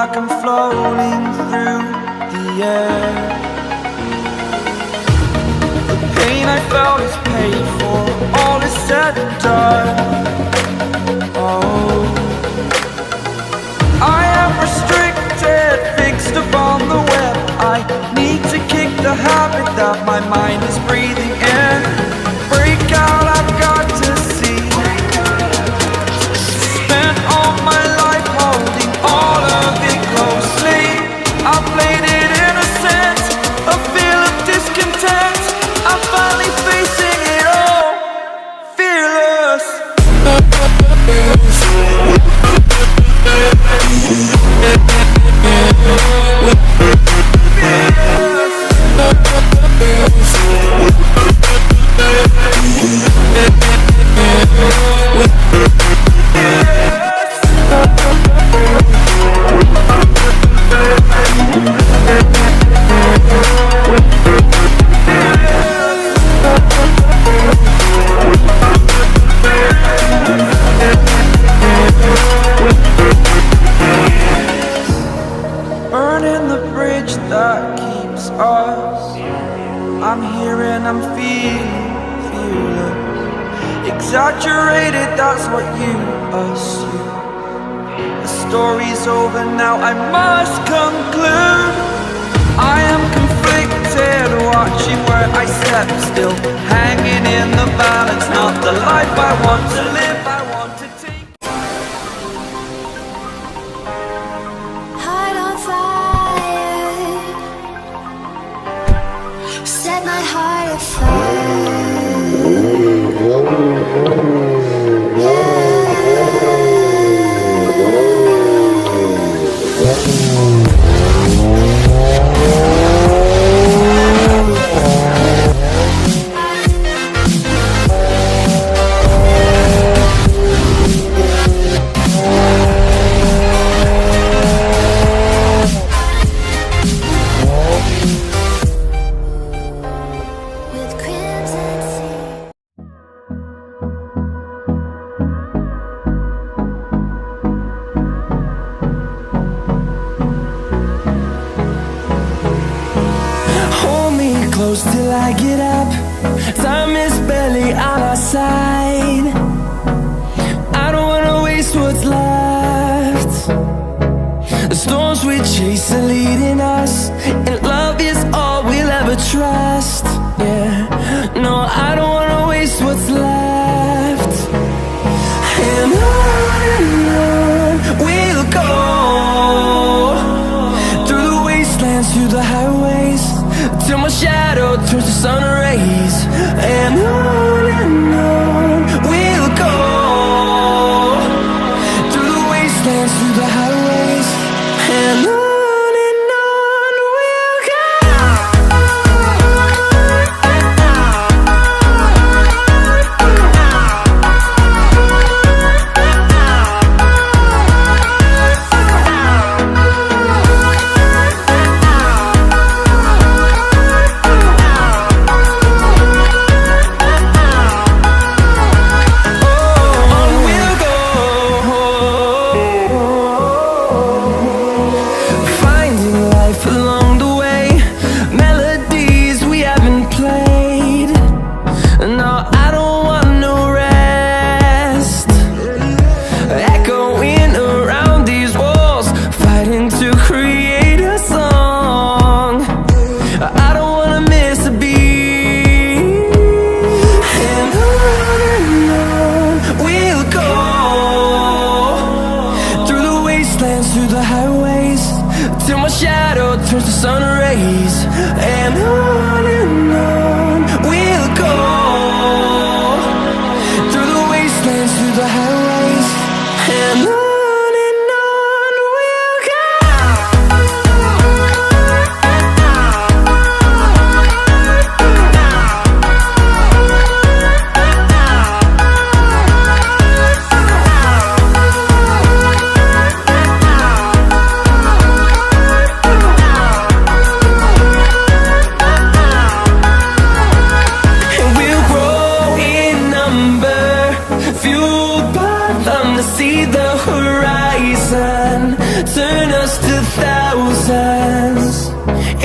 like I'm floating through the air. The pain I felt is paid for, all is said and done. Oh, I am restricted, fixed upon the web. I need to kick the habit that my mind is breathing in. Break out, I've got to see. Spent all my life holding all of it closely. I played it innocent, a feel of discontent. I'm finally facing it all, fearless. Burning the bridge that keeps us. I'm here and I'm feeling fearless. Exaggerated, that's what you assume. The story's over now, I must conclude. I am conflicted, watching where I step still, hanging in the balance, not the life I want to live. I want to take Heart on fire, set my heart afire. With crimson sea. Hold me close till I get up. Time is barely on our side. I don't wanna waste what's left. The storms we chase are leading us, and love is all we'll ever trust. Yeah, no, I don't wanna waste what's left. And on we'll go, through the wastelands, through the highways, till my shadow turns to sun rays. And on we'll go, through the wastelands, through the highways, and on we'll go. Through the highways, till my shadow turns to sun rays. And on we'll go, through the wastelands, through the highways, and on we'll go.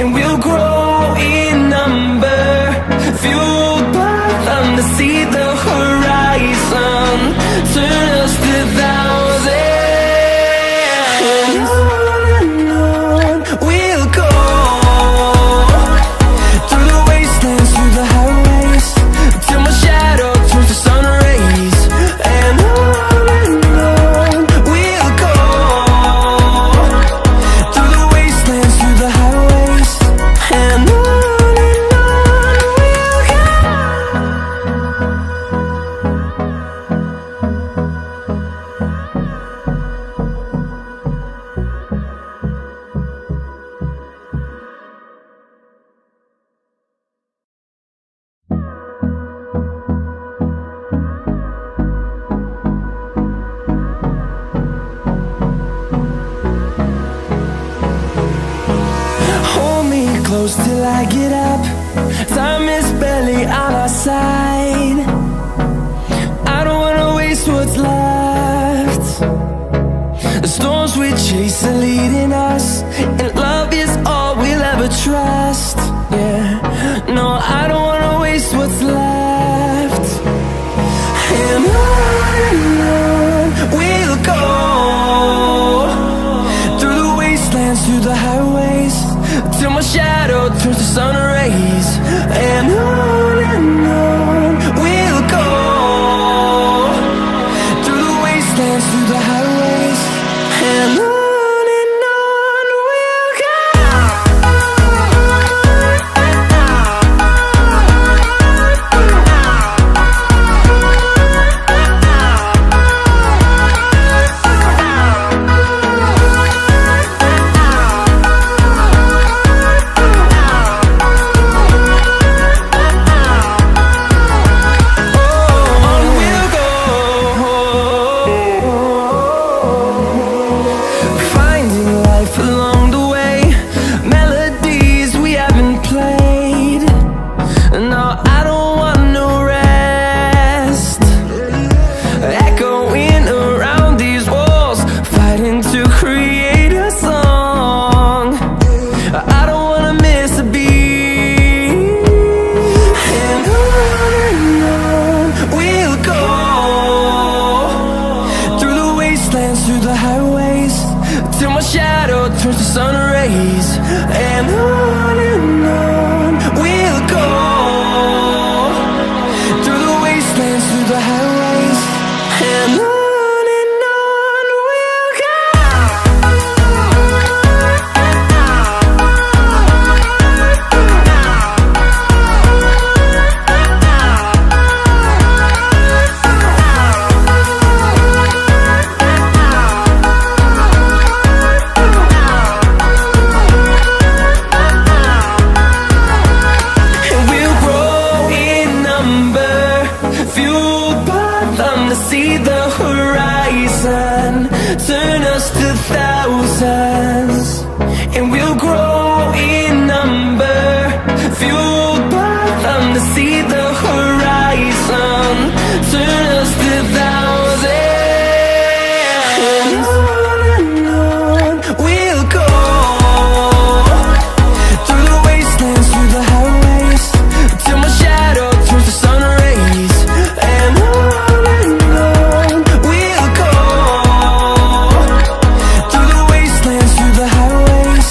and we'll grow in number, fueled by them to see the horizon, turn us to thousands. And on we'll go, through the wastelands, through the highways, till my shadow turns to sun rays. And on we'll go, through the wastelands, through the highways. And on we'll go. Hold me close till I get up. Time is barely on our side. I don't wanna waste what's left. The storms we chase are leading us, and love is all we'll ever trust. Yeah, no, I don't wanna waste what's left. And on we'll go, through the wastelands, through the highways, till my shadow turns to sun rays. And on we'll go, through the wastelands, through the highways. And on we'll go. Through the highways, till my shadow turns to sun rays. And on we'll go, through the wastelands, through the highways. And on we'll go. Fueled by them to see the horizon, turn us to thousands, and we'll grow in number, fueled by them to see the horizon, turn us to thousands. And on we'll go, through the wastelands, through the highways, till my shadow turns to sun rays. And on we'll go, through the wastelands, through the highways.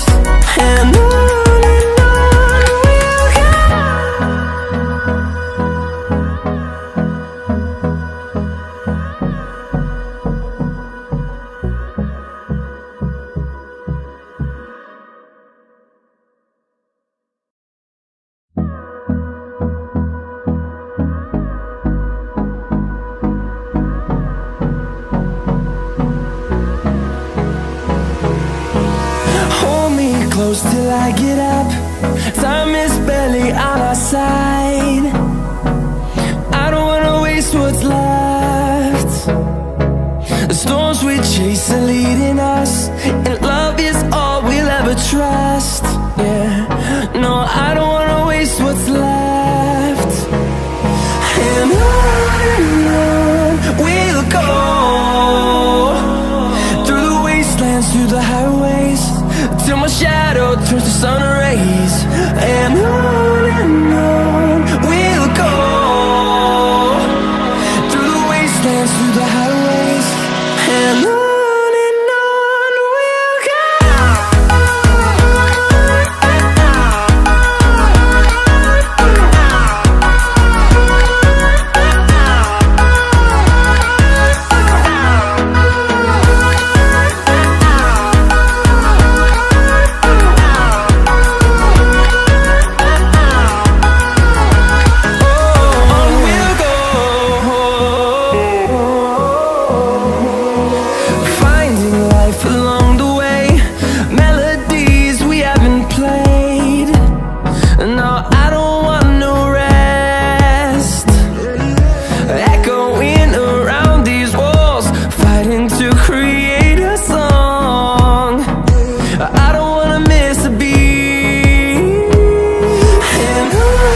And on we'll go. Hold me close till I get up. Time is barely on our side. I don't wanna waste what's left. The storms we chase are leading us, and love is all we'll ever trust. Yeah, no, I don't wanna waste what's left. And on we'll go, through the wastelands, through the highways, till my shadow turns to sun rays. and